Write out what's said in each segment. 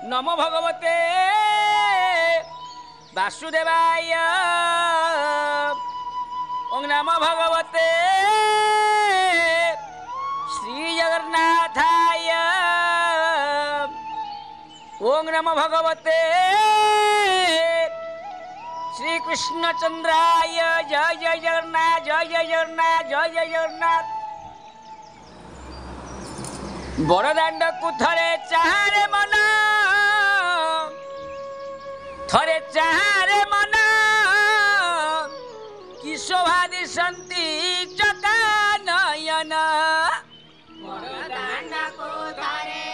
नमो भगवते वासुदेवाय ओं नमो भगवते श्री जगन्नाथाय ओं नमो भगवते श्री कृष्णचंद्राय जय जय जगन्नाथ जय जय जगन्नाथ जय जय जगन्नाथ। बड़दाण्ड को थरे चाहे मन थरे चाहे मन कि शोभा दिशंती चका नयन बड़दाण्ड को थरे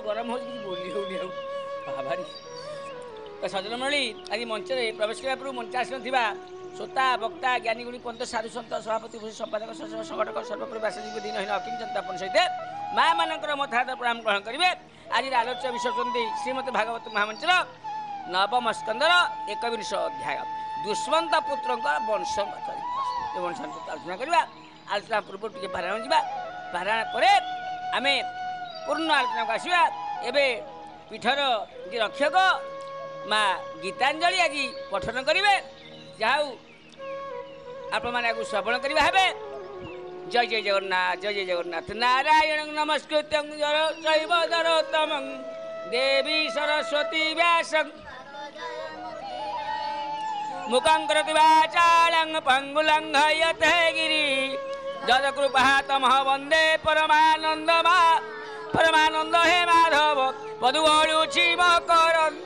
गरम हो बोली होनी भारी सजन मणि आज मंच में प्रवेश करने पूर्व मंच आसन श्रोता वक्ता ज्ञानी गुणी पंत साधु सत सभापति भूषि संपादक सचिव संगठक सर्वपूर्व व्यासजी दीनहीन अकिंचन अपन सहित माँ मानकर मथार प्रणाम ग्रहण करेंगे। आज आलोच्य विषय होती श्रीमती भागवत महामंचर नवम स्कंदर 21 अध्याय दुष्मंत पुत्र वंश चरित्र वंशानुचरित आलोचना करवा। आलोचना पूर्व टे पारायण जा पारायण पर आम पूर्ण आलोचना को आसवा। एवं पीठर जे रक्षक माँ गीतांजलि आज पठन करेंगे जाऊ आपण मैंने श्रवण करवा हे। जय जय जगन्नाथ जय जय जगन्नाथ। नारायण नमस्कृत्य शैव नरोत्तम देवी सरस्वती व्यास मुखं करोति वाचालं पंगुलं हयते गिरि जदकृपा तमः वंदे परमानंद हे माधव पदुवळुची मकरंद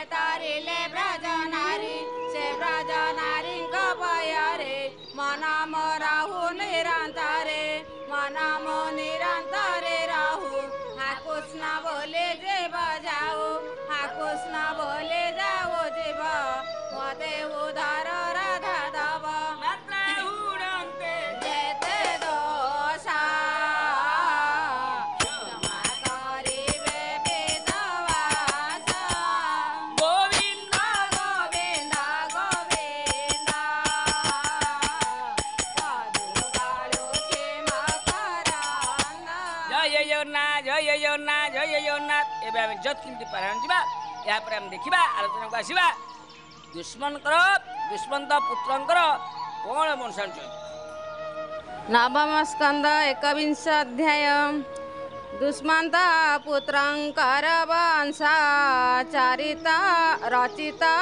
तारिले ब्रजनारी से ब्रजनारी गपयरे मना राहु निरंतरे मना निरंतरे राहु हा कृष्ण बोले जे बजाओ हा कृष्ण बोले जाओ जीव मते उधार राधा दब जेते दोषा जत्किंती पारायण जा यापर आम देखा आलोचना को आसवा। दुष्मंत पुत्र कौन वंशानुचरित नवम स्कंद 21 अध्याय दुष्मंत पुत्रंकर वंशा चरिता रचिता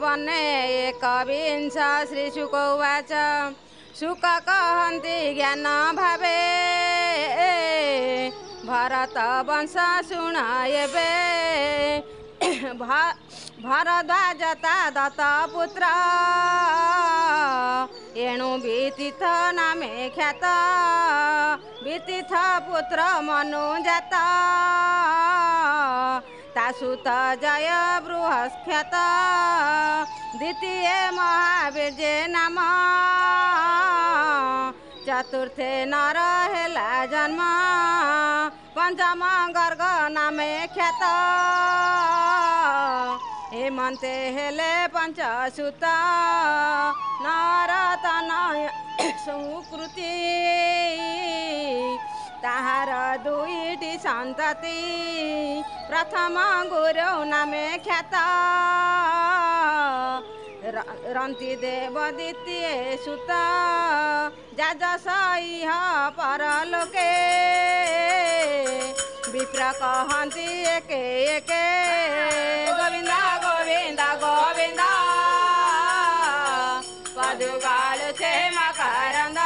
वने 21 श्री शुक उवाच शुक कहन्ति ज्ञान भावे भरत वंश शुणायबे भरद्वाजता दत्त पुत्र एणु वितिथ नामे ख्यात वितिथ पुत्र मनुजात तासुत जय बृहस्ख्यात द्वितीय महावीर्ये नाम चतुर्थे नर हेला जन्म पंचम गर्ग नामे ख्यात हेमन्ते हेले पंचसुत नरतनय सुकृति ताहार दुईटी सन्तति प्रथम गुरु नामे ख्यात रन्ति देव द्वितीय सुत जाजस इह परलोके विप्र कहन्ति एके एके गोविन्द गोविन्द गोविन्द पदुगालु छे मकरन्द।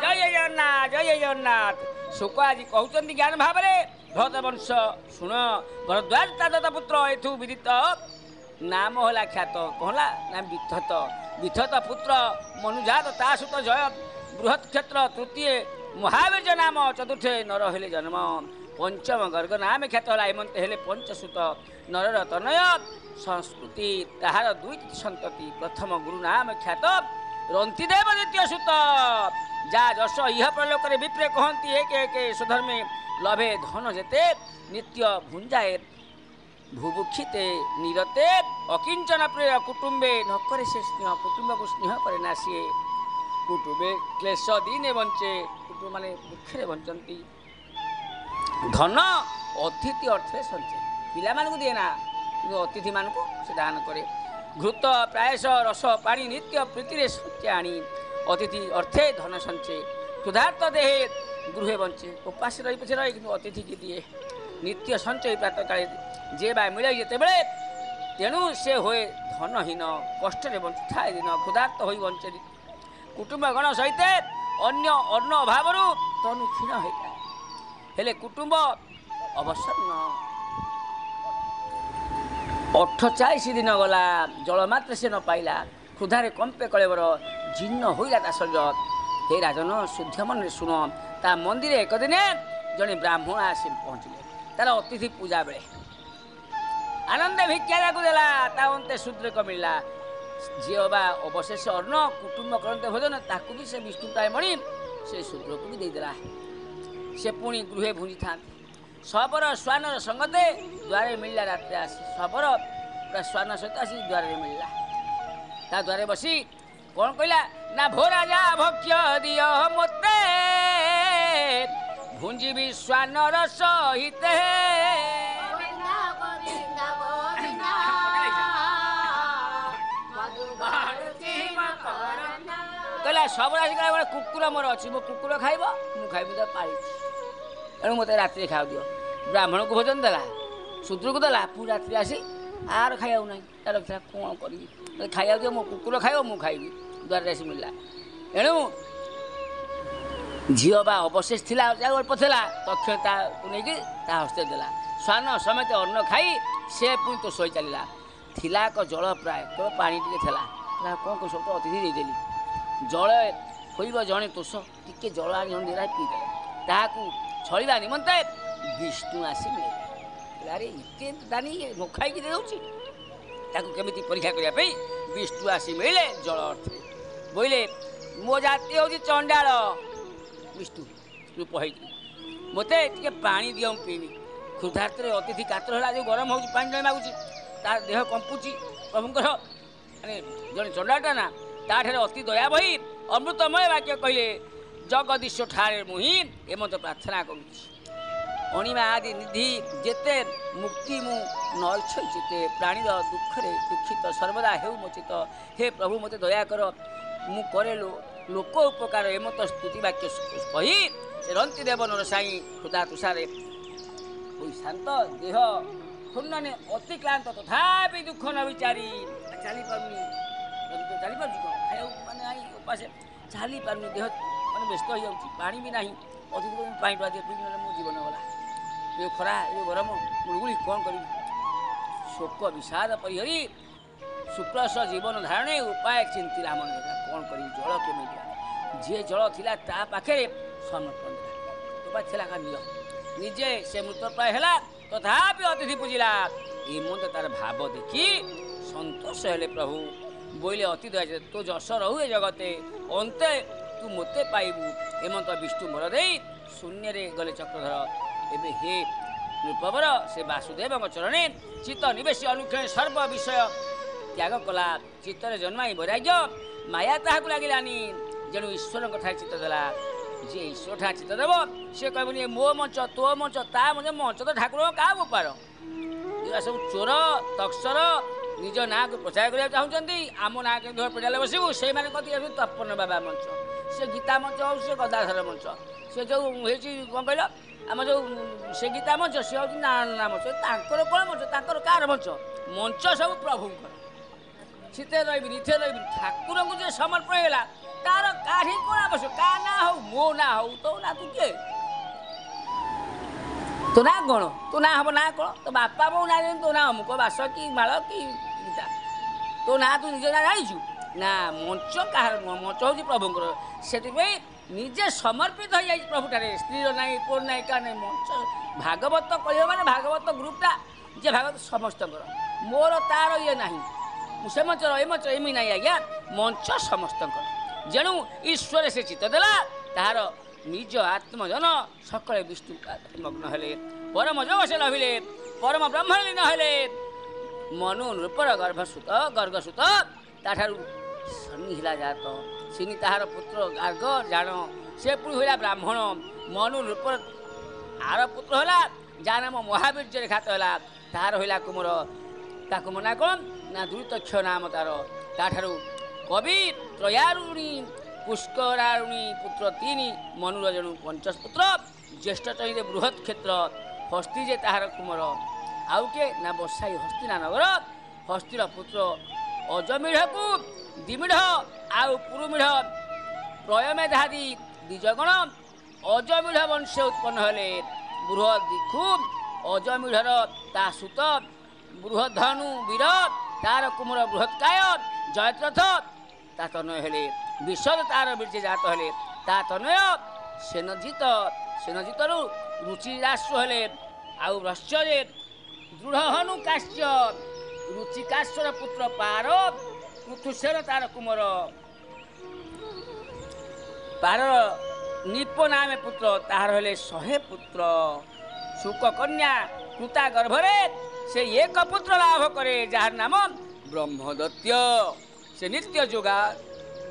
जय जगन्नाथ जय जगन्नाथ। शुक आज कहते ज्ञान भाव भरत वंश शुण भरद्वाज दत्त पुत्र एठू विदित नाम होला ख्यात कहला ना विथत विथत पुत्र मनुजात तासुत जय बृहत् क्षेत्र तृतीय महावीर नाम चतुर्थे नर हेले जन्म पंचम गर्ग नाम ख्यात होला हेमंत हेले पंचसुत नरर तनय संस्कृति ताहार दुईटी सन्तति प्रथम गुरु नाम ख्यात रंतिदेव द्वितीय सुत जा जश इह प्रलोक विप्रे कहती एक एक स्वधर्मे लभे धन जेते नित्य भुंजाए भुभुक्षिते निरते अकिंचन प्रिय कुटुंबे न करे से स्नेह कुटुंब को स्नेह करे ना सी कुटुंबे क्लेश दिने बंचे कुटुंब माने दुखे बंचती धन अतिथि अर्थे संचे पिला मानू दिए ना अतिथि मानू से दान करे घृत प्रायश रस पानी नित्य प्रीति संचे आनी अतिथि अर्थे धन संचे क्षुधार्त देहे गृहे बंचे उपास रही पछे रहे कि अतिथि की दिए नित्य संचय प्रातः काले जे बा मिले जिते बेले तेणु से हुए धनहीन कष्ट बंचु थाए दिन क्षुधार्त हो बंचे कुटुंब गण सहित अन्य अन्न अभाव तनु क्षीण होता हेले कुटुंब अवसन्न 48 दिन गला जल मात्र से न पाइला क्षुधारे कंपे कलेवर जीर्ण होइला ता शरीर हे राजन शुद्ध मन शुण ता मंदिर एक दिन जड़े ब्राह्मण आसी पहुँचले तार अतिथि पूजा बेले आनंद भिक्षा देला ता अंते शूद्रक मिलला जी बा अवशेष अन्न कुटुंब करते भोजन ताकू भी से विष्णुप्राय मणि से शूद्र को भी देदेला से पुणी गृहे भुंजी था सबर स्वानर संगते द्वारे मिलला रात्रि आसी सबर पूरा स्वान सहित आसी द्वारे मिलला ता द्वारे बसी कौन कहला ना भो राजा भक्ष्य दियो मते भुंजी भी स्वानर सहित कहला सब राशि गोटे कुकुर मोर अच्छी मो कुकुर खाइब मु खाइबी तो पाली तेणु मत रात्रि खाऊ दियो ब्राह्मण को भोजन देला शूद्र को देला पुणी रात्रि आसी आर खाइबा ना तार कौन करी खाइबा दियो मो कुकुर खाइब मु खाइबी द्वार आसी मिलला एणु झील बा अवशेष थिला अल्प थिला तक्षता नहीं हस्ते देला स्वान समेत अन्न खाई से पुणी तो शोई चलला थिला एक जल प्राय केवल पानी टे थिला कौन कौन सब तो अतिथि देदेली जल खोब जड़े तोष टी जल आनी देला पीदे ताकू छड़ा निमंते विष्णु आसी मिले अरे इतने दानी न खाई देଉଛି केमी परीक्षा करने विष्णु आसी मिले जल अर्थ बोले मो जाति हूँ चंडाल विष्णु रूप है मत टे पा दियो पीबी क्षुधार्थ अतिथि कातर है जो गरम हो मागुच तार देह कंपुची प्रभुंर माने जड़े चंडाटा ना ताठे अति दया बही अमृतमय वाक्य कहले जगदीश ठारे मुहि एमत प्रार्थना करुच्ची अणिमा आदि निधि जेते मुक्ति मु नईच्छे चिते प्राणीर दुखरे दुखित सर्वदा हेउ मोचित हे प्रभु मते दया कर मु करे लोक उपकार एमत स्तुति वाक्य कही से रंति देव नर साई क्षुधा तुषारे शांत देह क्षुण्णे अति क्लांत तथापि दुख न विचारी चली पार्नी चली पार्छ खाया माने उपास चली पार्नी देह मैंने व्यस्त हो जाऊँगी पानी भी ना अतिथि पानी टुआ दिए पीने मो जीवन गला ये खरा ये गरम गुड़गुड़ी कौन करी शोक विषाद परिहरी शुक्लस जीवन धारणे उपाय चिंतिला मन कौन करी जल केमी जी जल थिला ता पाखे समर्पण देला का निय निजे से मृतप्राय है तथापि अतिथि पूजिला ये मन तार भाव देखी सतोष हेले प्रभु बोले अति दया तो जस रहु ए जगते अंते ତୁ ମୋତେ ପାଇବୁ। ଏମନ୍ତ ବିଷ୍ଣୁ ବର ଦେଇ ଶୂନ୍ୟରେ ଗଲେ ଚକ୍ରଧର। ଏବେ ହେ ନୃପବର ସେ ବାସୁଦେବଙ୍କ ଚରଣେ ଚିତ୍ତ ନିବେଶୀ ଅନୁକ୍ଷଣେ ସର୍ବ ବିଷୟ ତ୍ୟାଗ କଲା। ଚିତ୍ତରେ ଜନ୍ମାଇ ବୈରାଗ୍ୟ ମାୟା ତାହାକୁ ଲାଗିଲାନି। ଯେଣୁ ଈଶ୍ୱରଙ୍କ ଠାରେ ଚିତ୍ତ ଦେଲା। ଯିଏ ଈଶ୍ୱର ଠାରେ ଚିତ୍ତ ଦେବ ସେ କହିବନି ଏ ମୋ ମଞ୍ଚ ତୋ ମଞ୍ଚ ତା ମଞ୍ଚ ତ ଠାକୁରଙ୍କ କାହା ବେପାର। ଏଗୁଡ଼ା ସବୁ ଚୋର ତକ୍ସର ନିଜ ନାଁକୁ ପ୍ରଚାର କରିବାକୁ ଚାହୁଁଛନ୍ତି। ଆମ ନାଁ କେମିତି ପେଟାଲେ ବସିବୁ ସେଇମାନେ କହନ୍ତି ତପନ ବାବା ମଞ୍ଚ, ସେ ଗୀତା ମଞ୍ଚ ହଉ, ସେ ଗଦାଧର ମଞ୍ଚ, ସେ ଯେଉଁ ହେଇଛି କ'ଣ କହିଲ ଆମର ଯେଉଁ ସେ ଗୀତା ମଞ୍ଚ ସେ ହେଉଛି ନା ମଞ୍ଚ। ତାଙ୍କର କ'ଣ ମଞ୍ଚ, ତାଙ୍କର କାହାର ମଞ୍ଚ? ମଞ୍ଚ ସବୁ ପ୍ରଭୁଙ୍କର। ଶୀତେ ରହିବିନି ଇଥେ ରହିବିନି। ଠାକୁରଙ୍କୁ ଯିଏ ସମର୍ପଣ ହେଇଗଲା ତାର କାହିଁ କ'ଣ ଆବଶ୍ୟକ? କାହା ନାଁ ହଉ, ମୋ ନାଁ ହଉ, ତୋ ନାଁ ତୁ କିଏ? ତୋ ନାଁ କ'ଣ? ତୋ ନାଁ ହବ ନାଁ କ'ଣ? ତୋ ବାପା ବୋଉ ନାଁ ଯେମିତି ତୋ ନାଁ ଅମୁକ ବାସ କି ମାଳ କି ଗୀତା। ତୋ ନାଁ ତୁ ନିଜ ନାଁ ଜାଣିଛୁ ନା? ମଞ୍ଚ କାହାର ନୁହଁ, ମଞ୍ଚ ହେଉଛି ପ୍ରଭୁଙ୍କର। ସେଥିପାଇଁ ନିଜେ ସମର୍ପିତ ହୋଇଯାଇଛି ପ୍ରଭୁଠାରେ। ସ୍ତ୍ରୀର ନାହିଁ, ପୁଅ ନାହିଁ, କାହା ନାହିଁ। ମଞ୍ଚ ଭାଗବତ କହିବ ମାନେ ଭାଗବତ ଗ୍ରୁପ୍ଟା ଯେ ଭାଗବତ ସମସ୍ତଙ୍କର। ମୋର ତାର ଇଏ ନାହିଁ, ମୁଁ ସେ ମଞ୍ଚର ଏ ମଞ୍ଚ ଏମିତି ନାହିଁ ଆଜ୍ଞା। ମଞ୍ଚ ସମସ୍ତଙ୍କର। ଯେଣୁ ଈଶ୍ୱର ସେ ଚିତ୍ତ ଦେଲା ତାହାର ନିଜ ଆତ୍ମଜନ ସକଳେ ବିଷ୍ଣୁ ମଗ୍ନ ହେଲେ। ପରମ ଯୋଗ ସେ ଲଭିଲେ, ପରମ ବ୍ରହ୍ମଳୀନ ହେଲେ। ମନୁ ନୃପର ଗର୍ଗସୁତ ତାଠାରୁ ଶନି ହେଲା ଜାତ। ସିନି ତାହାର ପୁତ୍ର ଗାର୍ଗ ଜାଣ, ସେ ପୁଣି ହେଲା ବ୍ରାହ୍ମଣ। ମନୁ ନୃପର ଆର ପୁତ୍ର ହେଲା ଯାହା ନାମ ମହାବୀର୍ଯ୍ୟରେ ଖ୍ୟାତ ହେଲା। ତାହାର ହେଲା କୁମର। ତାକୁ ମନା କ'ଣ ନା ଦୁରିତକ୍ଷ ନାମ ତାର। ତାଠାରୁ କବି ତ୍ରୟାରୁଣୀ ପୁଷ୍କରାରୁଣୀ ପୁତ୍ର 3 ମନୁର ଜଣୁ ପଞ୍ଚପୁତ୍ର। ଜ୍ୟେଷ୍ଠ ଚଇରେ ବୃହତ୍ କ୍ଷେତ୍ର ହସ୍ତି ଯେ ତାହାର କୁମର। ଆଉ କିଏ ନା ବସାଇ ହସ୍ତିନା ନଗର। ହସ୍ତିର ପୁତ୍ର ଅଜମିଢ଼କୁ ଦ୍ୱିମିଢ଼ ଆଉ ପୁରୁମିଢ଼ ପ୍ରୟମେଧାଦି ଦ୍ୱିଜଗଣ ଅଜମିଢ଼ ବଂଶ ଉତ୍ପନ୍ନ ହେଲେ। ବୃହତ୍ ଦିଖୁ ଅଜମିଢ଼ର ତା ସୁତ ବୃହଧନୁ ବୀର ତାର କୁମର ବୃହତ୍କାୟ ଜୟତ୍ରଥ ତା ତନୟ ହେଲେ। ବିଶଦ ତାର ବୀର୍ଯ୍ୟ ଜାତ ହେଲେ। ତା ତନୟ ସେନଜିତ, ସେନଜିତରୁ ରୁଚିରାଶ୍ଵ ହେଲେ। ଆଉ ରଶ୍ୟରେ ଦୃଢ଼ହନୁ କାଶ୍ୟ, ରୁଚିକାଶ୍ୟର ପୁତ୍ର ପାର ପୃଥୁସେନ ତାର କୁମର। ପାରର ନିପ ନାମେ ପୁତ୍ର, ତାହାର ହେଲେ 100 ପୁତ୍ର। ଶୁକ କନ୍ୟା କୃତା ଗର୍ଭରେ ସେ ଏକ ପୁତ୍ର ଲାଭ କରେ ଯାହାର ନାମ ବ୍ରହ୍ମଦତ୍ୟ। ସେ ନିତ୍ୟ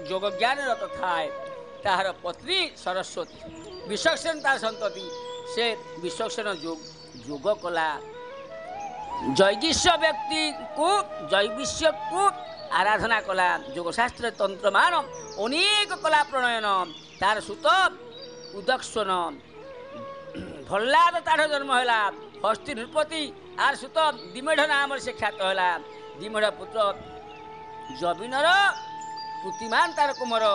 ଯୋଗ ଜ୍ଞାନରେ ରତ ଥାଏ। ତାହାର ପତ୍ନୀ ସରସ୍ୱତୀ। ବିଶ୍ୱକ୍ସେନ ତାର ସନ୍ତତି। ସେ ବିଶ୍ୱକ୍ସେନ ଯୋଗ କଲା। ଜୈବିଷ୍ୟକୁ ଆରାଧନା କଲା। ଯୋଗଶାସ୍ତ୍ର ତନ୍ତ୍ରମାନ ଅନେକ କଲା ପ୍ରଣୟନ। ତାର ସୁତ ଉଦକ୍ସନ ଭଲ୍ଲାଦ ତାର ଜନ୍ମ ହେଲା। ହସ୍ତି ନୃପତି ଆର ସୁତ ଦ୍ୱିମେଢ଼ ନାମରେ ସେ ଖ୍ୟାତ ହେଲା। ଦ୍ୱିମେଢ଼ ପୁତ୍ର ଜବିନର କୃତିମାନ ତାର କୁମର।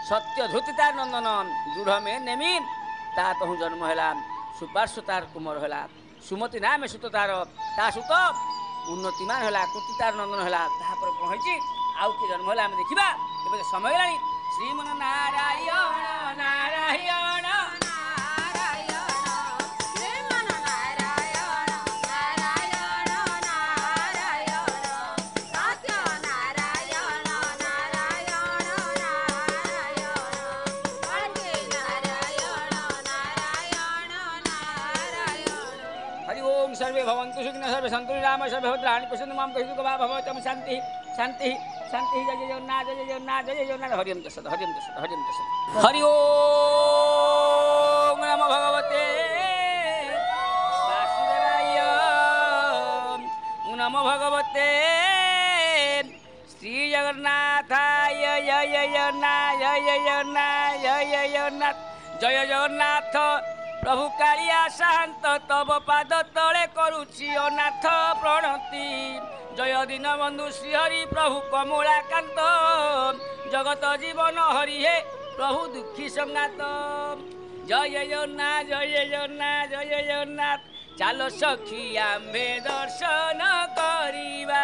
ସତ୍ୟ ଧୃତି ତାର ନନ୍ଦନ। ଦୃଢ଼ ମେ ନେମି ତା ତହୁ ଜନ୍ମ ହେଲା। ସୁପାର୍ଶ୍ୱ ତାର କୁମର ହେଲା। ସୁମତି ନାମେ ସୁତ ତାର। ତା ସୁତ ଉନ୍ନତିମାନ ହେଲା। କୃତି ତାର ନନ୍ଦନ ହେଲା। ତାପରେ କ'ଣ ହେଇଛି ଆଉ କିଏ ଜନ୍ମ ହେଲା ଆମେ ଦେଖିବା। ଏବେ ସମୟ ହେଲାଣି। ଶ୍ରୀମନ ନାରାୟଣ ନାରାୟଣ सर्वे भवन्तु सुखिनः सर्वे सन्तु राम सर्वे भद्राणि पश्यन्तु मां कहितु कवा भवतु शान्ति शान्ति शान्ति। जय जय जगन्नाथ जय जय जगन्नाथ जय जय जगन्नाथ। हरि ओम तत्सत् हरि ओम तत्सत् हरि ओम तत्सत्। हरि ओम नमो भगवते वासुदेवाय नमो भगवते श्री जगन्नाथाय जय जय जगन्नाथ जय जय जगन्नाथ जय जय जगन्नाथ जय जगन्नाथ। प्रभु कालिया शांत तब पाद तले करुछि अनाथ प्रणति। जय दीन बंधु श्रीहरि प्रभु कमलाकांत। जगत जीवन हरि हे प्रभु दुखी संगात। जय जगन्नाथ जय जगन्नाथ जय जगन्नाथ। चालो सखी आम्भे दर्शन करिबा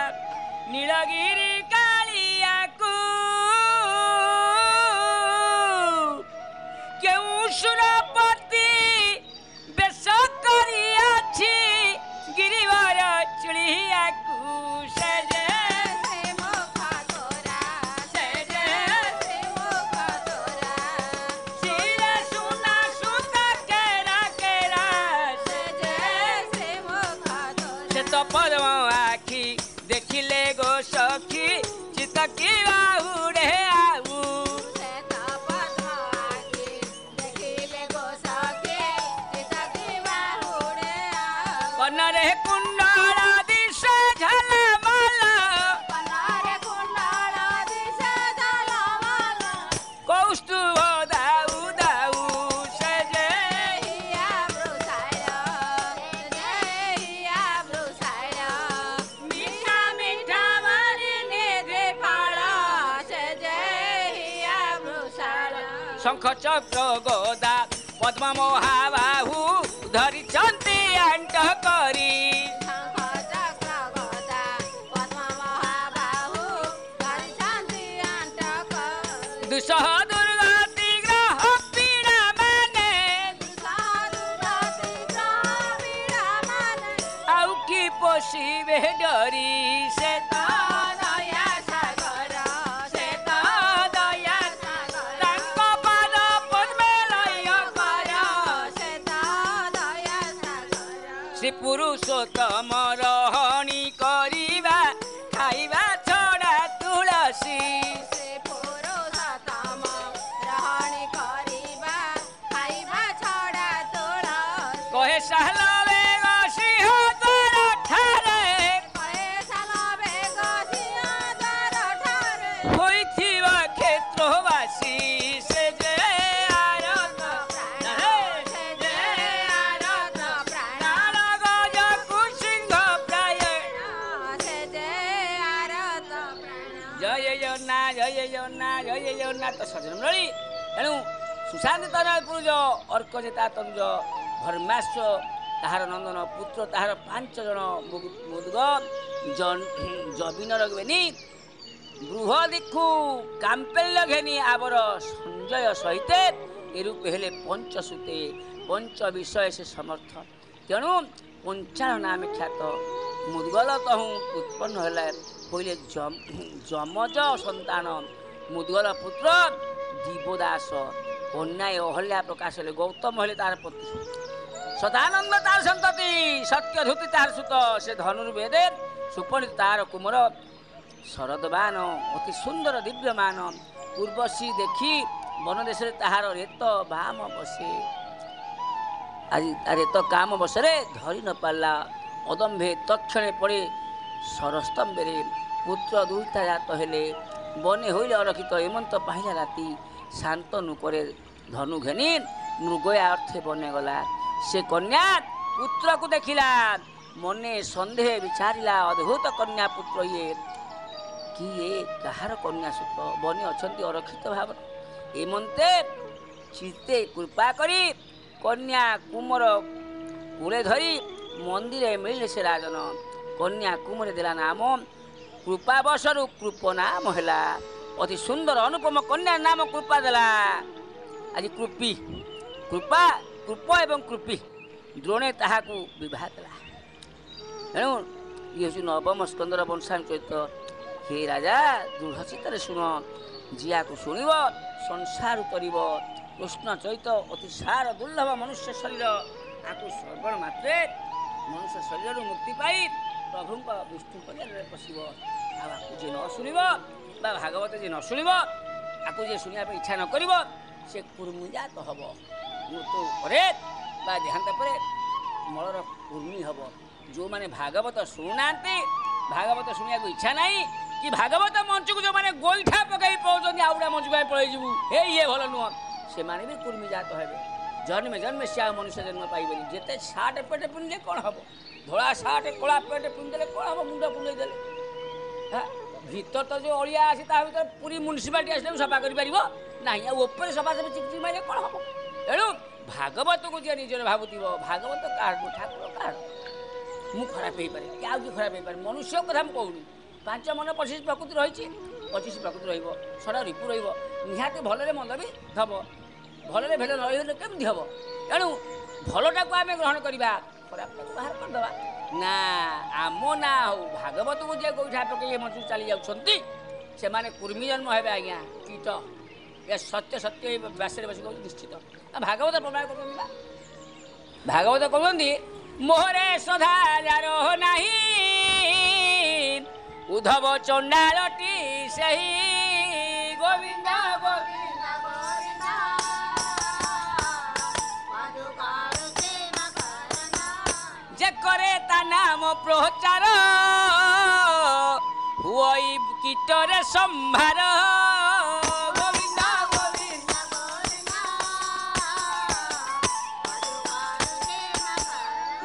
नीलगिरी कालिया को। केउ सुरपति बेश करियाछि गिरिवर चुड़ियाकू। सजे से मुख तोरा सजे से मुख तोरा ଶଙ୍ଖ ଚକ୍ର ଗଦା ପଦ୍ମ ମହାବାହୁ ଧରିଛନ୍ତି ଆଣ୍ଟ କରି ଶଙ୍ଖ ଚକ୍ର ଗଦା ପଦ୍ମ ମହାବାହୁ ଧରିଛନ୍ତି ଆଣ୍ଟ କରି ଦୁଃସହ ଦୁର୍ଗତି ଗ୍ରହ ପୀଡ଼ା ମାନେ ଦୁର୍ଗତି ଗ୍ରହ ପୀଡ଼ା ମାନେ ଆଉ କି ପୋଷିବେ ଡରି ସେ ତ ଦୟା ସାଗର ସେ ତ ଦୟା ସାଗର ତାଙ୍କ ପାଦ ପଦ୍ମେ ଲୟ କର ସେ ତ ଦୟା ସାଗର ଶ୍ରୀ ପୁରୁଷୋତ୍ତମ ରହଣି କରିବା ଖାଇବା ଛଡ଼ା ତୁଳସୀ ସେ ପୁରୁଷୋତ୍ତମ ରହଣି କରିବା ଖାଇବା ଛଡ଼ା ତୁଳସୀ କହେ ସାଲ ବେଗ ସିଂହ ଦ୍ୱାର ଠାରେ କଏସାଲ ବେଗ ସିଂହଦ୍ୱାର ଠାରେ ହୋଇଥିବା କ୍ଷେତ୍ରବାସୀ ସେ ଯେ ଆରତ ସେ ଯେ ଆରତ ପ୍ରାଣ ପ୍ରାଣ ଗଜକୁ ସିଂହ ପ୍ରାୟ ସେ ଯେ ଆରତ ପ୍ରାଣ ଜୟ ଜଗନ୍ନାଥ ଜୟ ଜଗନ୍ନାଥ ଜୟ ଜଗନ୍ନାଥ ସଜନ ମଣ୍ଡଳୀ ତେଣୁ ସୁଶାନ୍ତ ତନୟପୁରୁଜ ଅର୍କ ଯେତା ତନୁଜ ଧର୍ମାଶ୍ଵ ତାହାର ନନ୍ଦନ ପୁତ୍ର ତାହାର 5 ଜଣ ମୁଦ୍ଗ ଜବିନ ରଘବେନି ଗୃହ ଦିଖୁ କାମ୍ପେଲ୍ୟ ଘେନି ଆବର ସଞ୍ଜୟ ସହିତେ ଏରୂପ ହେଲେ ପଞ୍ଚସୁତେ ପଞ୍ଚ ବିଷୟ ସେ ସମର୍ଥ ତେଣୁ ପଞ୍ଚାଳ ନାମେ ଖ୍ୟାତ ମୁଦ୍ଗଲ ତହୁଁ ଉତ୍ପନ୍ନ ହେଲା କହିଲେ ଯମଜ ସନ୍ତାନ ମୁଦ୍ଗଲ ପୁତ୍ର ଦିବଦାସ କନ୍ୟା ଅହଲ୍ୟା ପ୍ରକାଶ ହେଲେ ଗୌତମ ହେଲେ ତାର ପତି ସଦାନନ୍ଦ ତାର ସନ୍ତତି ସତ୍ୟଧୂତି ତାର ସୁତ ସେ ଧନୁର୍ବେଦେ ସୁପଣିତ ତାର କୁମର ଶରଦବାନ ଅତି ସୁନ୍ଦର ଦିବ୍ୟମାନ ପୂର୍ବଶ୍ରୀ ଦେଖି ବନଦେଶରେ ତାହାର ରେତ ବାମ ବସେ ଆଜି ରେତ କାମ ବସରେ ଧରି ନ ପାରିଲା ଅଦମ୍ଭେ ତକ୍ଷଣେ ପଡ଼େ ସରସ୍ତମ୍ଭରେ ପୁତ୍ର ଦୁଇଟା ଜାତ ହେଲେ ବନେ ହୋଇଲେ ଅରକ୍ଷିତ ଏମନ୍ତ ପାହିଲା ରାତି ଶାନ୍ତନୁ କରେ ଧନୁ ଘେନି ମୃଗୟା ଅର୍ଥେ ବନେ ଗଲା ସେ କନ୍ୟା ପୁତ୍ରକୁ ଦେଖିଲା ମନେ ସନ୍ଦେହ ବିଚାରିଲା ଅଦ୍ଭୁତ କନ୍ୟା ପୁତ୍ର ଇଏ କିଏ କାହାର କନ୍ୟା ସୁତ ବନେ ଅଛନ୍ତି ଅରକ୍ଷିତ ଭାବରେ ଏମନ୍ତେ ଚିତ୍ତେ କୃପା କରି କନ୍ୟା କୁମର କୂଳେ ଧରି ମନ୍ଦିରେ ମିଳିଲେ ସେ ରାଜନ କନ୍ୟା କୁମରେ ଦେଲା ନାମ କୃପାବଶରୁ କୃପ ନାମ ହେଲା ଅତି ସୁନ୍ଦର ଅନୁପମ କନ୍ୟା ନାମ କୃପା ଦେଲା ଆଜି କୃପୀ କୃପା କୃପ ଏବଂ କୃପୀ ଦ୍ରୋଣେ ତାହାକୁ ବିବାହ କଲା ତେଣୁ ଇଏ ହେଉଛି ନବମ ସ୍କନ୍ଦର ବଂଶାନ ଚରିତ୍ର ହେ ରାଜା ଦୃଢ଼ ଚିତ୍ତରେ ଶୁଣ ଯିଆକୁ ଶୁଣିବ ସଂସାର କରିବ କୃଷ୍ଣ ଚରିତ ଅତି ସାର ଦୁର୍ଲଭ ମନୁଷ୍ୟ ଶରୀର ଆକୁ ଶ୍ରବଣ ମାତ୍ରେ ମନୁଷ୍ୟ ଶରୀରରୁ ମୁକ୍ତି ପାଇ ପ୍ରଭୁଙ୍କ ବିଷ୍ଣୁ ପରିବାରରେ ପଶିବ ଆଉ ଆକୁ ଯିଏ ନ ଶୁଣିବ ବା ଭାଗବତ ଯିଏ ନ ଶୁଣିବ ଆକୁ ଯିଏ ଶୁଣିବା ପାଇଁ ଇଚ୍ଛା ନ କରିବ ସେ କୁର୍ମିଜାତ ହେବ ମୃତ୍ୟୁ ପରେ ବା ଦେହାନ୍ତ ପରେ ମଳର କୁର୍ମି ହେବ ଯେଉଁମାନେ ଭାଗବତ ଶୁଣୁନାହାନ୍ତି ଭାଗବତ ଶୁଣିବାକୁ ଇଚ୍ଛା ନାହିଁ କି ଭାଗବତ ମଞ୍ଚକୁ ଯେଉଁମାନେ ଗୋଇଠା ପକାଇ ପଳାଉଛନ୍ତି ଆଉ ଗୋଟେ ମଞ୍ଚକୁ ଆମେ ପଳେଇଯିବୁ ହେ ଇଏ ଭଲ ନୁହଁ ସେମାନେ ବି କୁର୍ମିଜାତ ହେବେ ଜନ୍ମେ ଜନ୍ମେ ସେ ଆଉ ମନୁଷ୍ୟ ଜନ୍ମ ପାଇବେନି ଯେତେ ସାର୍ଟ ପେଟ ପିନ୍ଧିଲେ କ'ଣ ହେବ ଧଳା ସାର୍ଟ କଳା ପେଟ ପିନ୍ଧିଦେଲେ କ'ଣ ହେବ ମୁଣ୍ଡ କୁଣ୍ଡେଇ ଦେଲେ ଭିତର ତ ଯେଉଁ ଅଳିଆ ଆସି ତା ଭିତରେ ପୁରୀ ମ୍ୟୁନିସିପାଲିଟି ଆସିଲେ ସଫା କରିପାରିବ ନାହିଁ ଆଉ ଉପରେ ସଫାସଫି ଚିକିତ୍ସା ମାରିଲେ କ'ଣ ହେବ ତେଣୁ ଭାଗବତକୁ ଯିଏ ନିଜର ଭାବୁଥିବ ଭାଗବତ କାହାର ଠାକୁର କାହାର ମୁଁ ଖରାପ ହେଇପାରେ କି ଆଉ କିଏ ଖରାପ ହେଇପାରେ ମନୁଷ୍ୟ କଥା ମୁଁ କହୁନି 5 ମନ 25 ପ୍ରକୃତି ରହିଛି 25 ପ୍ରକୃତି ରହିବ 6 ରିପୁ ରହିବ ନିହାତି ଭଲରେ ମନ୍ଦ ବି ହେବ ଭଲରେ ଭେଦ ରହିଲେ କେମିତି ହେବ ତେଣୁ ଭଲଟାକୁ ଆମେ ଗ୍ରହଣ କରିବା ଖରାପଟାକୁ ବାହାର କରିଦେବା ନା ଆମ ନା ହଉ ଭାଗବତକୁ ଯିଏ ଗୋଇଠା ପକେଇ ଏ ମଞ୍ଚକୁ ଚାଲି ଯାଉଛନ୍ତି ସେମାନେ କୁର୍ମୀ ଜନ୍ମ ହେବେ ଆଜ୍ଞା କୀଟ ଏ ସତ୍ୟ ସତ୍ୟ ଏଇ ବ୍ୟାସରେ ବସି କହୁଛି ନିଶ୍ଚିତ ଭାଗବତ ପ୍ରମାଣ କରୁଛନ୍ତି ବା ଭାଗବତ କହୁଛନ୍ତି ମୋହରେ ସଦାଚାର ନାହିଁ ଉଦ୍ଧବ ଚଣ୍ଡାଳଟି ସେହି ଗୋବିନ୍ଦ ଗୋବିନ୍ଦ যে করে তা নাম প্রচার হুই কীটরে সম্ভার গোবিন্দ গোবিন্দ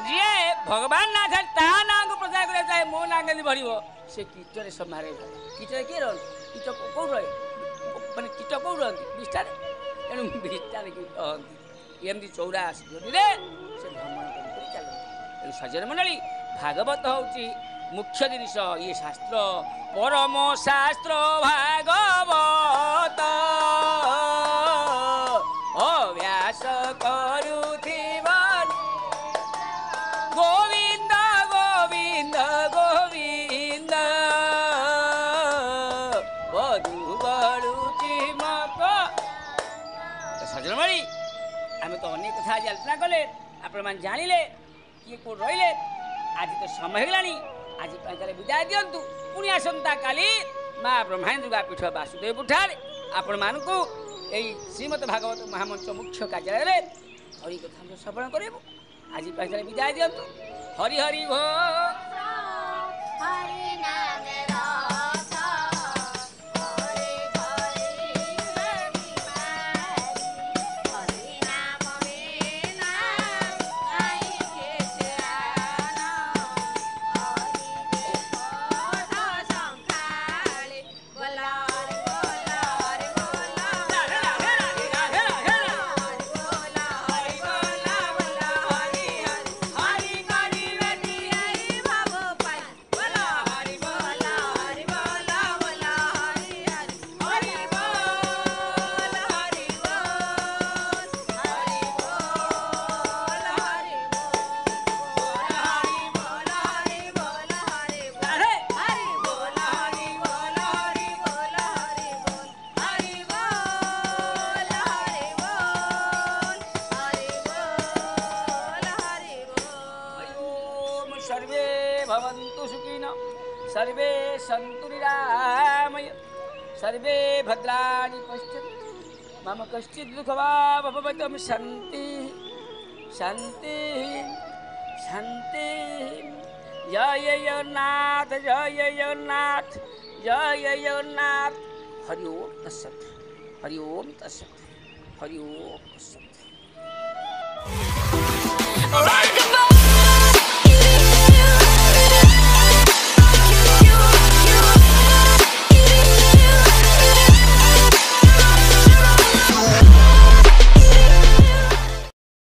ଯିଏ ଭଗବାନ ନା ଥାଏ ତା ନାଁକୁ ପ୍ରଚାର କରିବା ଚାହେଁ ମୋ ନାଁ କେମିତି ବଢ଼ିବ ସେ କୀଟରେ ସମ୍ଭାରେ କୀଟରେ କିଏ ରହନ୍ତି କୀଟ କେଉଁଠି ରହେ ମାନେ କୀଟ କେଉଁଠି ରହନ୍ତି ବିଷ୍ଠାରେ ଏଣୁ ବିଚାରେ କି କହନ୍ତି ଏମିତି 84 ଯୋଡ଼ିରେ ସେ ଭ୍ରମଣ କରି ଚାଲନ୍ତି। ଏଣୁ ସଜ୍ଜନ ମଣ୍ଡଳୀ ଭାଗବତ ହେଉଛି ମୁଖ୍ୟ ଜିନିଷ। ଇଏ ଶାସ୍ତ୍ର ପରମ ଶାସ୍ତ୍ର ଭାଗବତ ଅଭ୍ୟାସ କରୁଥିବ ଗୋବିନ୍ଦ ଗୋବିନ୍ଦ ଗୋବିନ୍ଦ ବଧୁ ବଳୁଚି ମକ। ସଜ୍ଜନ ମଣ୍ଡଳୀ ଆମେ ତ ଅନେକ କଥା ଆଜି ଆଲୋଚନା କଲେ, ଆପଣମାନେ ଜାଣିଲେ କିଏ କେଉଁଠି ରହିଲେ। ଆଜି ତ ସମୟ ହେଇଗଲାଣି, ଆଜି ପାଇଁ ତାହେଲେ ବିଦାୟ ଦିଅନ୍ତୁ। ପୁଣି ଆସନ୍ତା କାଲି ମା ବ୍ରହ୍ମାଣ୍ଡୁଙ୍ଗା ପୀଠ ବାସୁଦେବପୁର ଠାରେ ଆପଣମାନଙ୍କୁ এই ଶ୍ରୀମଦ ଭାଗବତ ମହାମଞ୍ଚ ମୁଖ୍ୟ କାର୍ଯ୍ୟାଳୟରେ ହରି କଥା ଆମେ ଶ୍ରବଣ କରିବୁ। ଆଜି ପାଇଁ ତାହେଲେ ବିଦାୟ ଦିଅନ୍ତୁ। ହରି ହରି ହୋ ହରି ନାମ ରସ ହରି ହରି ହରି ମାରି ହରି ନାମ ବିନା ନାଇଁ କିଛି ଆନ ହରି ଦେଖ ସଂଖାଳି ବୋଲ ହରି ବୋଲ ହରି ବୋଲ ରାଧେ ରାଧେ ରାଧେ ରାଧେ ରାଧେ ରାଧେ। ହରି ବୋଲ ହରି ବୋଲ ବୋଲ ହରି ହରି ହରି କରିବେ ତିଆଇ ଭାବ ପାଇ ବୋଲ ହରି ବୋଲ ହରି ବୋଲ ବୋଲ ହରି ହରି ହରି ବୋଲ ହରି ବୋଲ ହରି ବୋଲ ହରି ବୋଲ ହରି ବୋଲ ହରି ବୋଲ ରାଧେ। ହରି ବୋଲ ହରି ବୋଲ ହରି ବୋଲ ହରି ବୋଲ ହରି ବୋଲ ହରି ବୋଲ ହରି ବୋଲ ହରି ହରି ବୋଲ। ଓମ୍ ସର୍ବେ ଭବନ୍ତୁ ସୁଖିନଃ ସର୍ବେ ସନ୍ତୁ ନିରାମୟ ସର୍ବେ ଭଦ୍ରାଣି ପଶ୍ୟନ୍ତୁ ମମ କଶ୍ଚିତ୍ ଦୁଃଖ ବା ଭବତୁ ଶାନ୍ତି ଶାନ୍ତି ଶାନ୍ତି। ଜୟ ଜଗନ୍ନାଥ ଜୟ ଜଗନ୍ନାଥ ଜୟ ଜଗନ୍ନାଥ। ହରି ଓମ୍ ତତ୍ସତ୍ ହରି ଓମ୍ ତତ୍ସତ୍ ହରି ଓମ୍ ତତ୍ସତ୍।